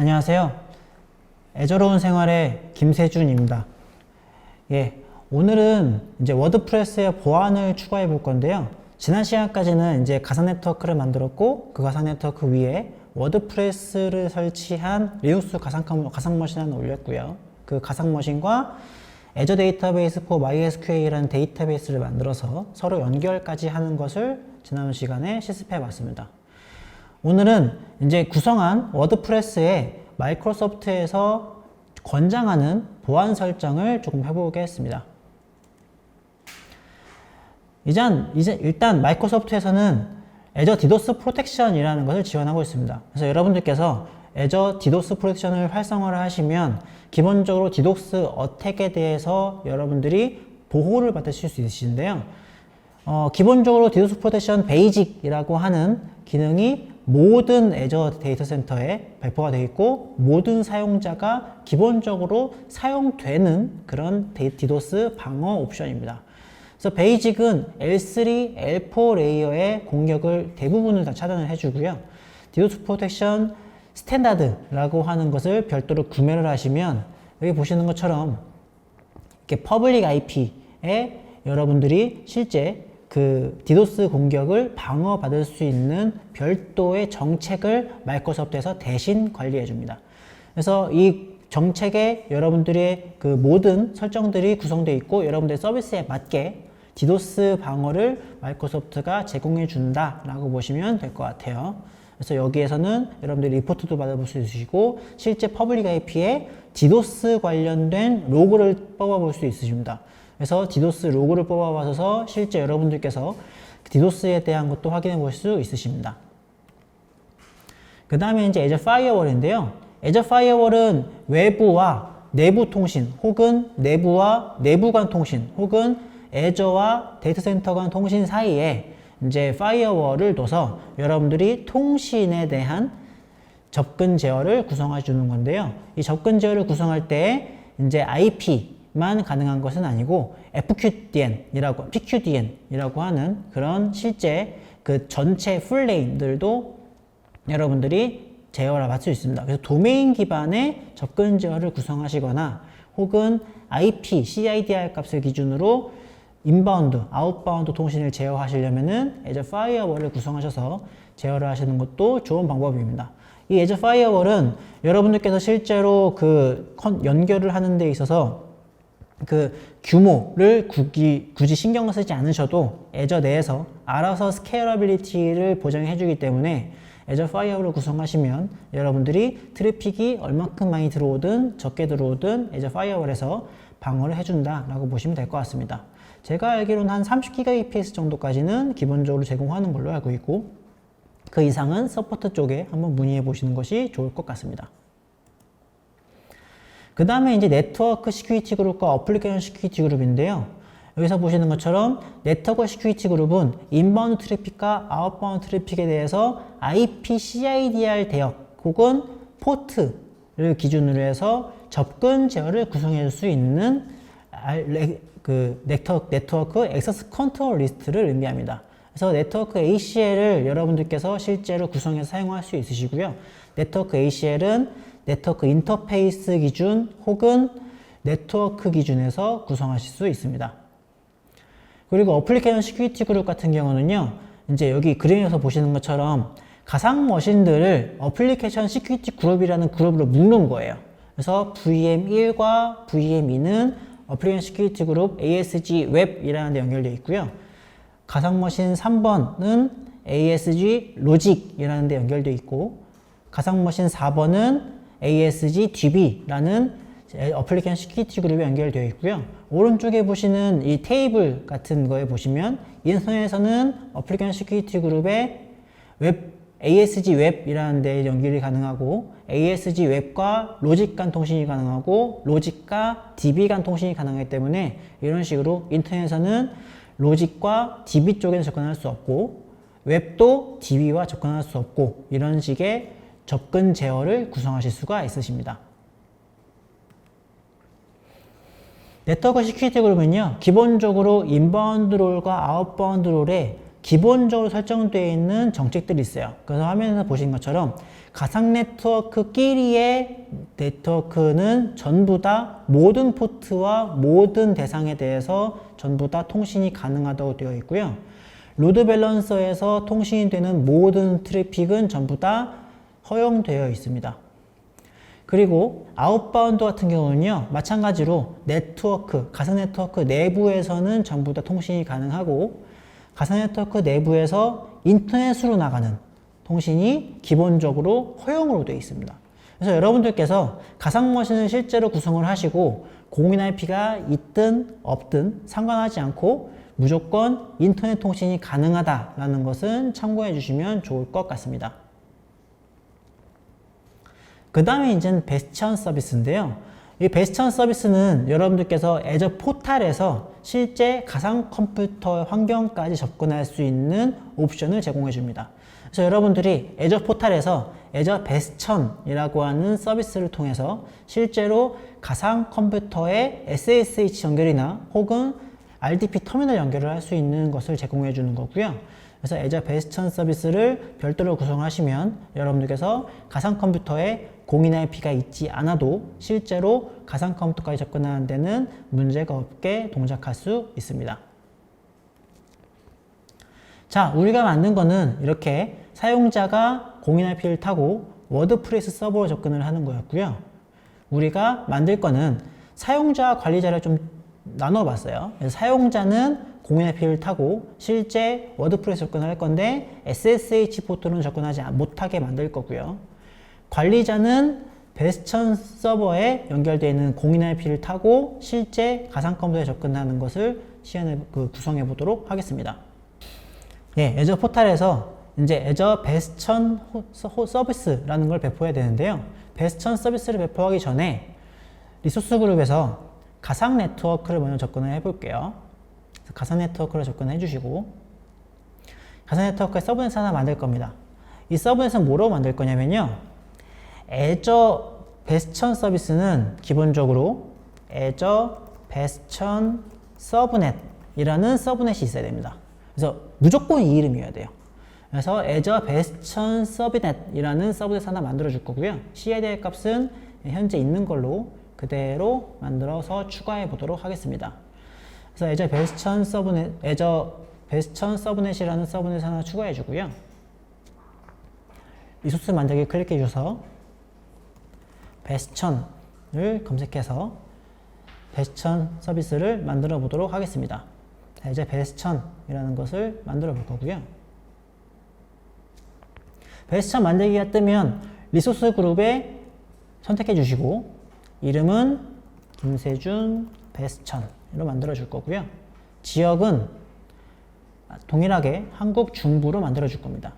안녕하세요. 애저로운 생활의 김세준입니다. 오늘은 이제 워드프레스의 보안을 추가해 볼 건데요. 지난 시간까지는 이제 가상 네트워크를 만들었고, 그 가상 네트워크 위에 워드프레스를 설치한 리눅스 가상 머신 하나 올렸고요. 그 가상 머신과 애저 데이터베이스 for MySQL이라는 데이터베이스를 만들어서 서로 연결까지 하는 것을 지난 시간에 실습해 봤습니다. 오늘은 이제 구성한 워드프레스에 마이크로소프트에서 권장하는 보안 설정을 조금 해보겠습니다. 일단 마이크로소프트에서는 애저 디도스 프로텍션이라는 것을 지원하고 있습니다. 그래서 여러분들께서 애저 디도스 프로텍션을 활성화를 하시면 기본적으로 디도스 어택에 대해서 여러분들이 보호를 받으실 수 있으신데요. 기본적으로 디도스 프로텍션 베이직이라고 하는 기능이 모든 애저 데이터 센터에 배포가 되어 있고, 모든 사용자가 기본적으로 사용되는 그런 디도스 방어 옵션입니다. 그래서 베이직은 L3, L4 레이어의 공격을 대부분을 다 차단을 해주고요. 디도스 프로텍션 스탠다드라고 하는 것을 별도로 구매를 하시면 여기 보시는 것처럼 이렇게 퍼블릭 IP에 여러분들이 실제 그 디도스 공격을 방어받을 수 있는 별도의 정책을 마이크로소프트에서 대신 관리해 줍니다. 그래서 이 정책에 여러분들의 그 모든 설정들이 구성되어 있고, 여러분들의 서비스에 맞게 디도스 방어를 마이크로소프트가 제공해 준다라고 보시면 될 것 같아요. 그래서 여기에서는 여러분들이 리포트도 받아볼 수 있으시고, 실제 퍼블릭 IP에 디도스 관련된 로그를 뽑아볼 수 있으십니다. 그래서 디도스 로그를 뽑아봐서 실제 여러분들께서 디도스에 대한 것도 확인해 볼 수 있으십니다. 그 다음에 이제 애저 파이어월인데요. 애저 파이어월은 외부와 내부 통신, 혹은 내부와 내부 간 통신, 혹은 애저와 데이터 센터 간 통신 사이에 이제 파이어월을 둬서 여러분들이 통신에 대한 접근 제어를 구성해 주는 건데요. 이 접근 제어를 구성할 때 이제 IP만 가능한 것은 아니고 PQDN이라고 하는 그런 실제 그 전체 풀네임들도 여러분들이 제어를 받을 수 있습니다. 그래서 도메인 기반의 접근 제어를 구성하시거나, 혹은 IP, CIDR 값을 기준으로 인바운드, 아웃바운드 통신을 제어하시려면은 애저 파이어월을 구성하셔서 제어를 하시는 것도 좋은 방법입니다. 이 애저 파이어월은 여러분들께서 실제로 그 연결을 하는 데 있어서 그 규모를 굳이 신경을 쓰지 않으셔도 애저 내에서 알아서 스케일러빌리티를 보장해 주기 때문에 애저 파이어월을 구성하시면 여러분들이 트래픽이 얼마큼 많이 들어오든 적게 들어오든 애저 파이어월에서 방어를 해준다라고 보시면 될 것 같습니다. 제가 알기로는 한 30Gbps 정도까지는 기본적으로 제공하는 걸로 알고 있고, 그 이상은 서포트 쪽에 한번 문의해 보시는 것이 좋을 것 같습니다. 그 다음에 이제 네트워크 시큐리티 그룹과 어플리케이션 시큐리티 그룹인데요. 여기서 보시는 것처럼 네트워크 시큐리티 그룹은 인바운드 트래픽과 아웃바운드 트래픽에 대해서 IP CIDR 대역 혹은 포트를 기준으로 해서 접근 제어를 구성해 줄 수 있는 그 네트워크 액세스 컨트롤 리스트를 의미합니다. 그래서 네트워크 ACL을 여러분들께서 실제로 구성해서 사용할 수 있으시고요. 네트워크 ACL은 네트워크 인터페이스 기준 혹은 네트워크 기준에서 구성하실 수 있습니다. 그리고 어플리케이션 시큐리티 그룹 같은 경우는요, 이제 여기 그림에서 보시는 것처럼 가상 머신들을 어플리케이션 시큐리티 그룹이라는 그룹으로 묶는 거예요. 그래서 VM1과 VM2는 어플리케이션 시큐리티 그룹 ASG 웹이라는 데 연결되어 있고요. 가상 머신 3번은 ASG 로직이라는 데 연결되어 있고, 가상 머신 4번은 ASG DB라는 어플리케이션 시큐리티 그룹에 연결되어 있고요. 오른쪽에 보시는 이 테이블 같은 거에 보시면 인터넷에서는 어플리케이션 시큐리티 그룹에 ASG 웹이라는 데 연결이 가능하고, ASG 웹과 로직 간 통신이 가능하고, 로직과 DB 간 통신이 가능하기 때문에 이런 식으로 인터넷에서는 로직과 DB 쪽에는 접근할 수 없고, 웹도 DB와 접근할 수 없고, 이런 식의 접근 제어를 구성하실 수가 있으십니다. 네트워크 시큐리티 그룹은요, 기본적으로 인바운드 롤과 아웃바운드 롤의 기본적으로 설정되어 있는 정책들이 있어요. 그래서 화면에서 보신 것처럼 가상 네트워크끼리의 네트워크는 전부 다 모든 포트와 모든 대상에 대해서 전부 다 통신이 가능하다고 되어 있고요. 로드 밸런서에서 통신이 되는 모든 트래픽은 전부 다 허용되어 있습니다. 그리고 아웃바운드 같은 경우는요, 마찬가지로 네트워크, 가상 네트워크 내부에서는 전부 다 통신이 가능하고, 가상 네트워크 내부에서 인터넷으로 나가는 통신이 기본적으로 허용으로 되어 있습니다. 그래서 여러분들께서 가상 머신을 실제로 구성을 하시고 공인 IP가 있든 없든 상관하지 않고 무조건 인터넷 통신이 가능하다라는 것은 참고해 주시면 좋을 것 같습니다. 그 다음에 이제는 베스천 서비스인데요. 이 베스천 서비스는 여러분들께서 애저 포탈에서 실제 가상 컴퓨터 환경까지 접근할 수 있는 옵션을 제공해 줍니다. 그래서 여러분들이 애저 포탈에서 애저 베스천이라고 하는 서비스를 통해서 실제로 가상 컴퓨터의 SSH 연결이나 혹은 RDP 터미널 연결을 할 수 있는 것을 제공해 주는 거고요. 그래서 애저 베스천 서비스를 별도로 구성하시면 여러분들께서 가상 컴퓨터에 공인 IP가 있지 않아도 실제로 가상 컴퓨터까지 접근하는 데는 문제가 없게 동작할 수 있습니다. 자, 우리가 만든 거는 이렇게 사용자가 공인 IP를 타고 워드프레스 서버로 접근을 하는 거였고요. 우리가 만들 거는 사용자와 관리자를 좀 나눠 봤어요. 그래서 사용자는 공인 IP를 타고 실제 워드프레스 접근을 할 건데 SSH 포트로는 접근하지 못하게 만들 거고요. 관리자는 베스천 서버에 연결되어 있는 공인 IP를 타고 실제 가상 컴퓨터에 접근하는 것을 구성해 보도록 하겠습니다. 예, 애저 포탈에서 이제 애저 베스천 서비스라는 걸 배포해야 되는데요. 베스천 서비스를 배포하기 전에 리소스 그룹에서 가상 네트워크를 먼저 접근을 해 볼게요. 가상 네트워크를 접근해 주시고, 가상 네트워크에 서브넷 하나 만들 겁니다. 이 서브넷은 뭐로 만들 거냐면요, 애저 베스천 서비스는 기본적으로 애저 베스천 서브넷이라는 서브넷이 있어야 됩니다. 그래서 무조건 이 이름이어야 돼요. 그래서 애저 베스천 서브넷이라는 서브넷 하나 만들어 줄 거고요. CID의 값은 현재 있는 걸로 그대로 만들어서 추가해 보도록 하겠습니다. 그래서 애저 베스천 서브넷, 애저 베스천 서브넷이라는 서브넷 하나 추가해 주고요. 리소스 만들기 클릭해 주셔서 베스천을 검색해서 베스천 서비스를 만들어 보도록 하겠습니다. 자, 이제 베스천이라는 것을 만들어 볼 거고요. 베스천 만들기가 뜨면 리소스 그룹에 선택해 주시고 이름은 김세준 베스천으로 만들어 줄 거고요. 지역은 동일하게 한국 중부로 만들어 줄 겁니다.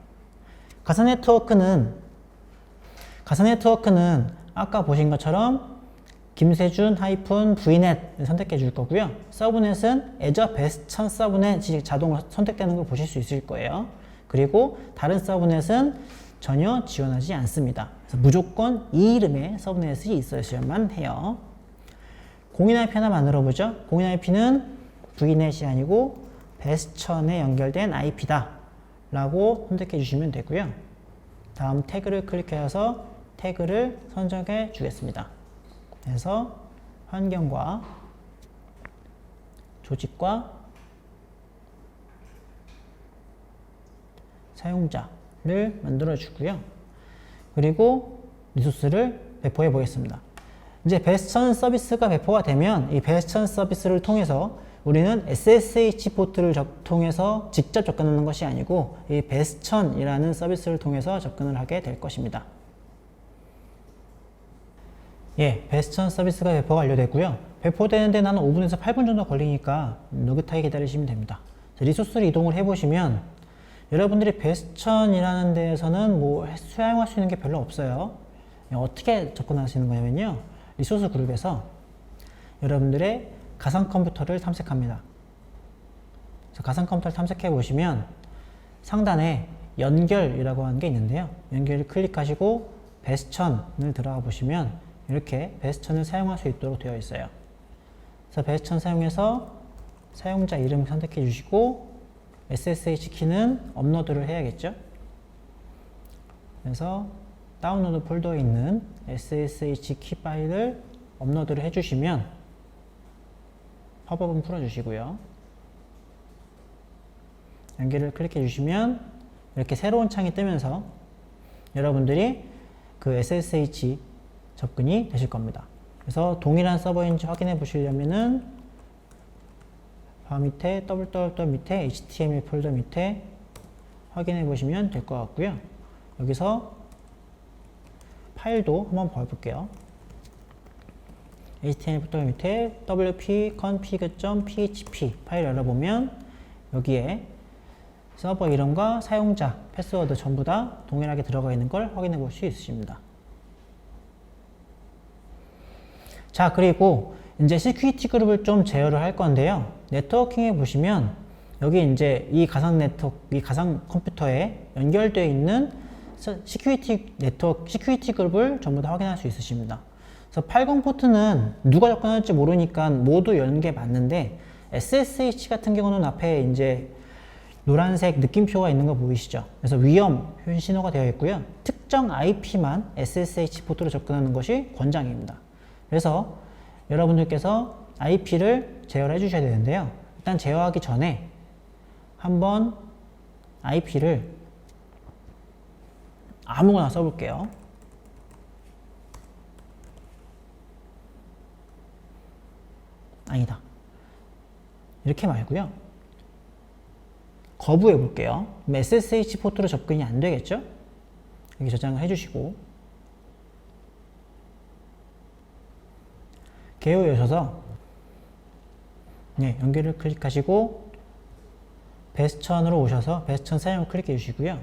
가상 네트워크는 아까 보신 것처럼 김세준-vnet 선택해 줄 거고요. 서브넷은 애저 베스천 서브넷이 자동으로 선택되는 걸 보실 수 있을 거예요. 그리고 다른 서브넷은 전혀 지원하지 않습니다. 그래서 무조건 이 이름의 서브넷이 있어야만 해요. 공인 IP 하나 만들어 보죠. 공인 IP는 vnet이 아니고 베스천에 연결된 IP다 라고 선택해 주시면 되고요. 다음 태그를 클릭해서 태그를 선정해 주겠습니다. 그래서 환경과 조직과 사용자를 만들어 주고요. 그리고 리소스를 배포해 보겠습니다. 이제 베스천 서비스가 배포가 되면 이 베스천 서비스를 통해서 우리는 SSH 포트를 통해서 직접 접근하는 것이 아니고 이 베스천이라는 서비스를 통해서 접근을 하게 될 것입니다. 예, 베스천 서비스가 배포가 완료됐고요. 배포되는데 나는 5분에서 8분 정도 걸리니까 느긋하게 기다리시면 됩니다. 리소스를 이동을 해보시면 여러분들이 베스천이라는 데에서는 뭐 사용할 수 있는 게 별로 없어요. 어떻게 접근하시는 거냐면요. 리소스 그룹에서 여러분들의 가상 컴퓨터를 탐색합니다. 그래서 가상 컴퓨터를 탐색해 보시면 상단에 연결이라고 하는 게 있는데요. 연결을 클릭하시고 베스천을 들어가 보시면 이렇게 베스천을 사용할 수 있도록 되어 있어요. 그래서 베스천 사용해서 사용자 이름 선택해 주시고 SSH 키는 업로드를 해야겠죠. 그래서 다운로드 폴더에 있는 SSH 키 파일을 업로드를 해주시면 팝업은 풀어주시고요. 연결을 클릭해 주시면 이렇게 새로운 창이 뜨면서 여러분들이 그 SSH 접근이 되실 겁니다. 그래서 동일한 서버인지 확인해 보시려면은 바 밑에 밑에 HTML 폴더 밑에 확인해 보시면 될 것 같고요. 여기서 파일도 한번 봐볼게요. HTML 폴더 밑에 wp-config.php 파일 열어보면 여기에 서버 이름과 사용자, 패스워드 전부 다 동일하게 들어가 있는 걸 확인해 볼 수 있으십니다. 자, 그리고 이제 시큐리티 그룹을 좀 제어를 할 건데요. 네트워킹에 보시면 여기 이제 이 가상 네트워크, 이 가상 컴퓨터에 연결되어 있는 시큐리티 네트워크, 시큐리티 그룹을 전부 다 확인할 수 있으십니다. 그래서 80 포트는 누가 접근할지 모르니까 모두 여는 게 맞는데 SSH 같은 경우는 앞에 이제 노란색 느낌표가 있는 거 보이시죠? 그래서 위험 신호가 되어 있고요. 특정 IP만 SSH 포트로 접근하는 것이 권장입니다. 그래서 여러분들께서 IP를 제어를 해주셔야 되는데요. 일단 제어하기 전에 한번 IP를 아무거나 써볼게요. 아니다. 이렇게 말고요. 거부해 볼게요. SSH 포트로 접근이 안 되겠죠? 여기 저장을 해주시고 개요에 오셔서 연결을 클릭하시고 베스천으로 오셔서 베스천 사용을 클릭해 주시고요.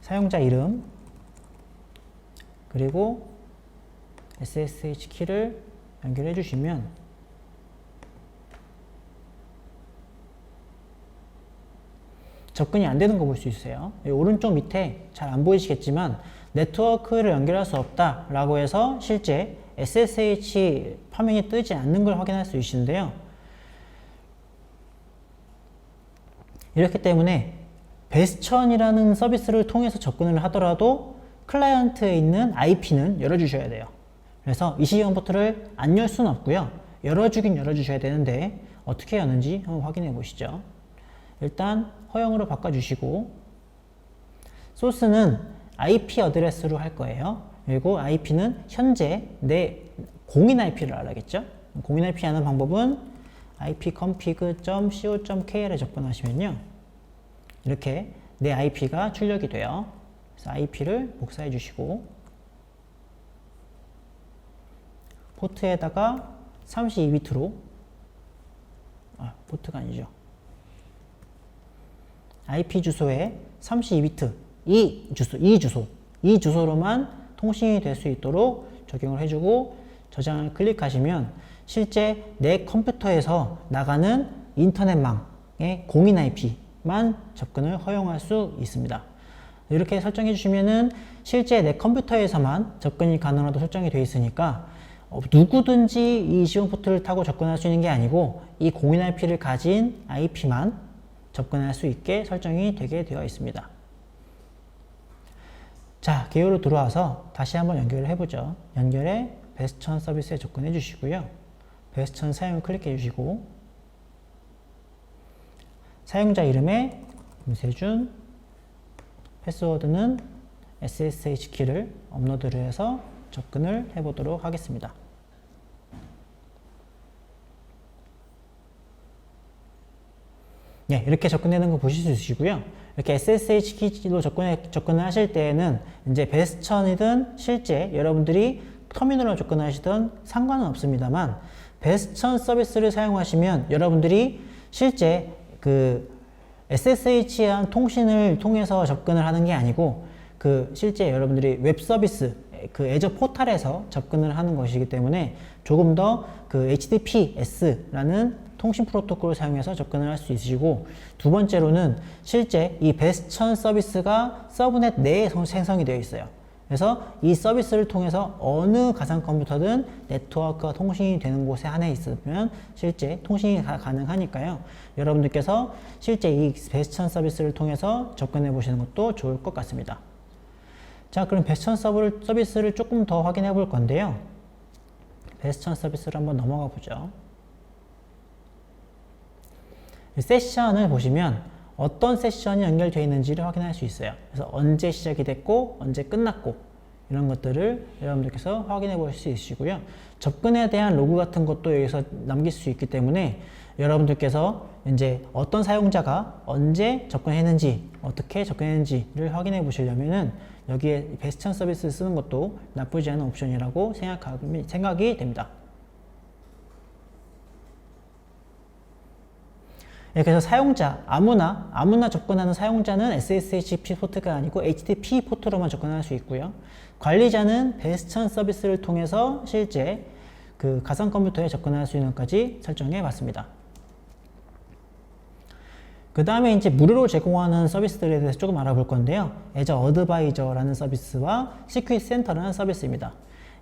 사용자 이름 그리고 SSH 키를 연결해 주시면 접근이 안 되는 거 볼 수 있어요. 오른쪽 밑에 잘 안 보이시겠지만 네트워크를 연결할 수 없다 라고 해서 실제 SSH 화면이 뜨지 않는 걸 확인할 수 있는데요. 이렇기 때문에 베스천이라는 서비스를 통해서 접근을 하더라도 클라이언트에 있는 IP는 열어주셔야 돼요. 그래서 EC2 포트를 안 열 수는 없고요. 열어주긴 열어주셔야 되는데 어떻게 여는지 한번 확인해 보시죠. 일단 허용으로 바꿔주시고 소스는 IP 어드레스로 할 거예요. 그리고 IP는 현재 내 공인 IP를 알아야겠죠. 공인 IP 하는 방법은 ipconfig.co.kr에 접근하시면요. 이렇게 내 IP가 출력이 돼요. 그래서 IP를 복사해 주시고 포트에다가 32비트로 포트가 아니죠. IP 주소에 32비트 이 주소로만 통신이 될 수 있도록 적용을 해주고 저장을 클릭하시면 실제 내 컴퓨터에서 나가는 인터넷망의 공인 IP만 접근을 허용할 수 있습니다. 이렇게 설정해 주시면은 실제 내 컴퓨터에서만 접근이 가능하도록 설정이 되어 있으니까 누구든지 이 EC2 포트를 타고 접근할 수 있는 게 아니고 이 공인 IP를 가진 IP만 접근할 수 있게 설정이 되게 되어 있습니다. 자, 개요로 들어와서 다시 한번 연결을 해보죠. 연결에 베스천 서비스에 접근해 주시고요. 베스천 사용을 클릭해 주시고 사용자 이름에 김세준, 패스워드는 SSH 키를 업로드를 해서 접근을 해보도록 하겠습니다. 이렇게 접근되는 거 보실 수 있으시고요. 이렇게 SSH 키로 접근을 하실 때에는 이제 베스천이든 실제 여러분들이 터미널로 접근하시든 상관은 없습니다만 베스천 서비스를 사용하시면 여러분들이 실제 그 SSH한 통신을 통해서 접근을 하는 게 아니고 그 실제 여러분들이 웹 서비스 그 애저 포탈에서 접근을 하는 것이기 때문에 조금 더 그 HTTPS라는 통신 프로토콜을 사용해서 접근을 할 수 있으시고 두 번째로는 실제 이 베스천 서비스가 서브넷 내에 생성이 되어 있어요. 그래서 이 서비스를 통해서 어느 가상 컴퓨터든 네트워크가 통신이 되는 곳에 한해 있으면 실제 통신이 가능하니까요. 여러분들께서 실제 이 베스천 서비스를 통해서 접근해 보시는 것도 좋을 것 같습니다. 자, 그럼 베스천 서비스를 조금 더 확인해 볼 건데요. 베스천 서비스를 한번 넘어가 보죠. 세션을 보시면 어떤 세션이 연결되어 있는지를 확인할 수 있어요. 그래서 언제 시작이 됐고 언제 끝났고 이런 것들을 여러분들께서 확인해 볼 수 있으시고요. 접근에 대한 로그 같은 것도 여기서 남길 수 있기 때문에 여러분들께서 이제 어떤 사용자가 언제 접근했는지 어떻게 접근했는지를 확인해 보시려면은 여기에 베스천 서비스 쓰는 것도 나쁘지 않은 옵션이라고 생각이 됩니다. 예, 그래서 사용자, 아무나 접근하는 사용자는 SSH 포트가 아니고 HTTP 포트로만 접근할 수 있고요. 관리자는 베스천 서비스를 통해서 실제 그 가상 컴퓨터에 접근할 수 있는 것까지 설정해 봤습니다. 그 다음에 이제 무료로 제공하는 서비스들에 대해서 조금 알아볼 건데요. 애저 어드바이저라는 서비스와 시큐리티 센터라는 서비스입니다.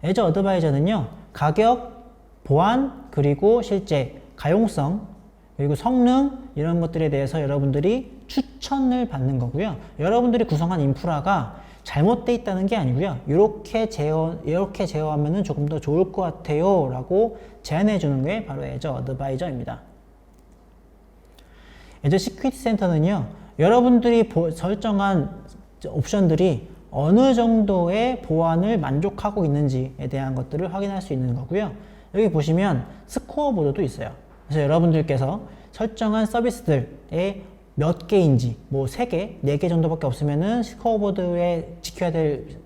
애저 어드바이저는요, 가격, 보안, 그리고 실제 가용성, 그리고 성능 이런 것들에 대해서 여러분들이 추천을 받는 거고요. 여러분들이 구성한 인프라가 잘못되어 있다는 게 아니고요. 이렇게 제어하면 조금 더 좋을 것 같아요 라고 제안해 주는 게 바로 애저 어드바이저입니다. 애저 시큐리티 센터는요, 여러분들이 설정한 옵션들이 어느 정도의 보안을 만족하고 있는지에 대한 것들을 확인할 수 있는 거고요. 여기 보시면 스코어 보드도 있어요. 그래서 여러분들께서 설정한 서비스들의 몇 개인지, 뭐 3개, 4개 정도밖에 없으면은 스코어보드에 지켜야 될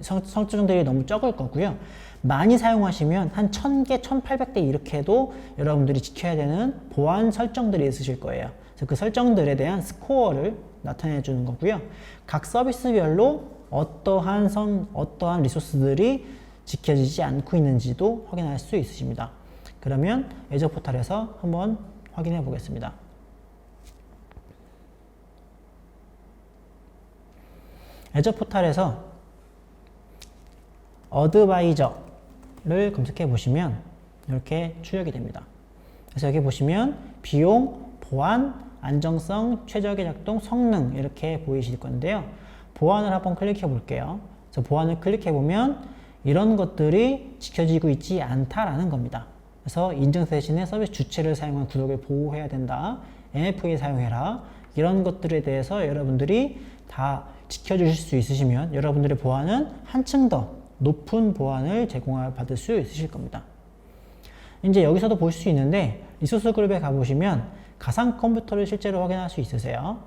설정들이 너무 적을 거고요. 많이 사용하시면 한 1000개, 1800개 이렇게 해도 여러분들이 지켜야 되는 보안 설정들이 있으실 거예요. 그래서 그 설정들에 대한 스코어를 나타내 주는 거고요. 각 서비스별로 어떠한 리소스들이 지켜지지 않고 있는지도 확인할 수 있으십니다. 그러면 애저 포탈에서 한번 확인해 보겠습니다. 애저 포탈에서 어드바이저를 검색해 보시면 이렇게 출력이 됩니다. 그래서 여기 보시면 비용, 보안, 안정성, 최적의 작동, 성능 이렇게 보이실 건데요. 보안을 한번 클릭해 볼게요. 그래서 보안을 클릭해 보면 이런 것들이 지켜지고 있지 않다라는 겁니다. 그래서 인증 대신에 서비스 주체를 사용한 구독을 보호해야 된다. MFA 사용해라. 이런 것들에 대해서 여러분들이 다 지켜주실 수 있으시면 여러분들의 보안은 한층 더 높은 보안을 받을 수 있으실 겁니다. 이제 여기서도 볼 수 있는데 리소스 그룹에 가보시면 가상 컴퓨터를 실제로 확인할 수 있으세요.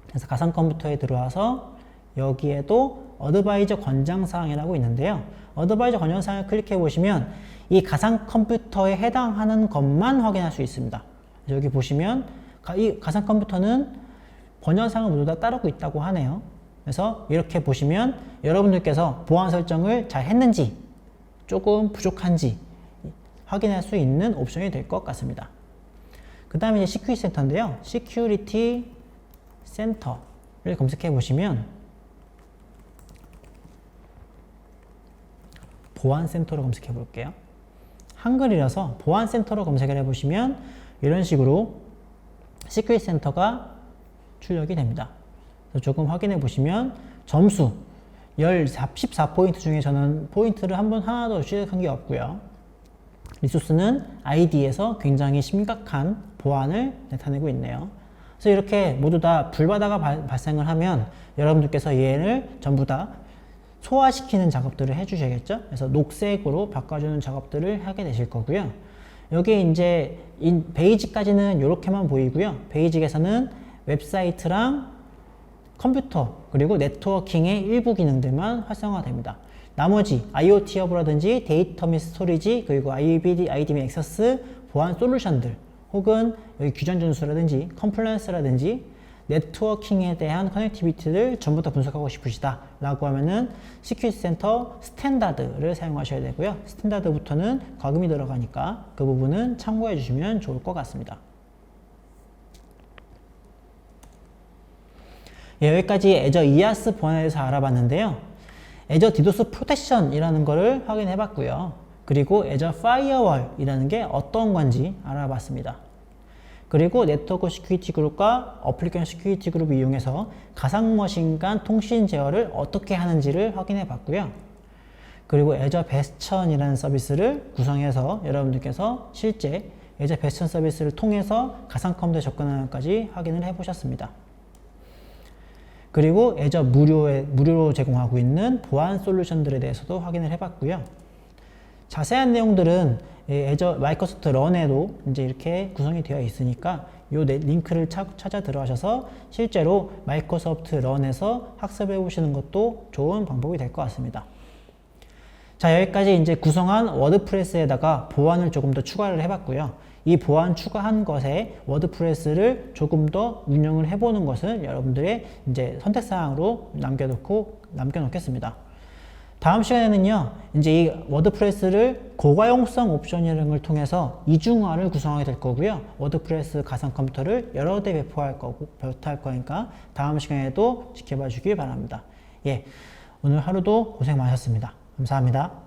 그래서 가상 컴퓨터에 들어와서 여기에도 어드바이저 권장사항이라고 있는데요. 어드바이저 권장사항을 클릭해 보시면 이 가상 컴퓨터에 해당하는 것만 확인할 수 있습니다. 여기 보시면 이 가상 컴퓨터는 권장사항을 모두 다 따르고 있다고 하네요. 그래서 이렇게 보시면 여러분들께서 보안 설정을 잘 했는지 조금 부족한지 확인할 수 있는 옵션이 될 것 같습니다. 그 다음에 이제 시큐리티 센터인데요. 시큐리티 센터를 검색해 보시면 보안센터로 검색해 볼게요. 한글이라서 보안센터로 검색을 해 보시면 이런 식으로 시큐리티 센터가 출력이 됩니다. 그래서 조금 확인해 보시면 점수 14포인트 중에 저는 포인트를 하나도 취득한 게 없고요. 리소스는 ID에서 굉장히 심각한 보안을 나타내고 있네요. 그래서 이렇게 모두 다 불바다가 발생을 하면 여러분들께서 얘를 전부 다 소화시키는 작업들을 해주셔야겠죠. 그래서 녹색으로 바꿔주는 작업들을 하게 되실 거고요. 여기 이제 베이직까지는 이렇게만 보이고요. 베이직에서는 웹사이트랑 컴퓨터 그리고 네트워킹의 일부 기능들만 활성화됩니다. 나머지 IoT 허브라든지 데이터 및 스토리지 그리고 IBD, IDM 액세스 보안 솔루션들 혹은 여기 규정 준수라든지 컴플라이언스라든지 네트워킹에 대한 커넥티비티를 전부 다 분석하고 싶으시다 라고 하면은 시큐리티 센터 스탠다드를 사용하셔야 되고요. 스탠다드부터는 과금이 들어가니까 그 부분은 참고해 주시면 좋을 것 같습니다. 예, 여기까지 애저 이아스 보안에 대해서 알아봤는데요. 애저 디도스 프로텍션이라는 거를 확인해 봤고요. 그리고 애저 파이어월이라는 게 어떤 건지 알아봤습니다. 그리고 네트워크 시큐리티 그룹과 어플리케이션 시큐리티 그룹을 이용해서 가상머신 간 통신 제어를 어떻게 하는지를 확인해 봤고요. 그리고 애저 베스천이라는 서비스를 구성해서 여러분들께서 실제 애저 베스천 서비스를 통해서 가상 컴퓨터 접근하는 것까지 확인을 해 보셨습니다. 그리고 애저 무료로 제공하고 있는 보안 솔루션들에 대해서도 확인을 해 봤고요. 자세한 내용들은 애저 마이크로소프트 런에도 이제 이렇게 구성이 되어 있으니까 이 링크를 찾아 들어가셔서 실제로 마이크로소프트 런에서 학습해 보시는 것도 좋은 방법이 될 것 같습니다. 자, 여기까지 이제 구성한 워드프레스에다가 보안을 조금 더 추가를 해봤고요. 이 보안 추가한 것에 워드프레스를 조금 더 운영을 해보는 것은 여러분들의 이제 선택사항으로 남겨놓겠습니다. 다음 시간에는요, 이제 이 워드프레스를 고가용성 옵션이라는 걸 통해서 이중화를 구성하게 될 거고요. 워드프레스 가상 컴퓨터를 여러 대 배포할 거니까 다음 시간에도 지켜봐 주길 바랍니다. 예, 오늘 하루도 고생 많으셨습니다. 감사합니다.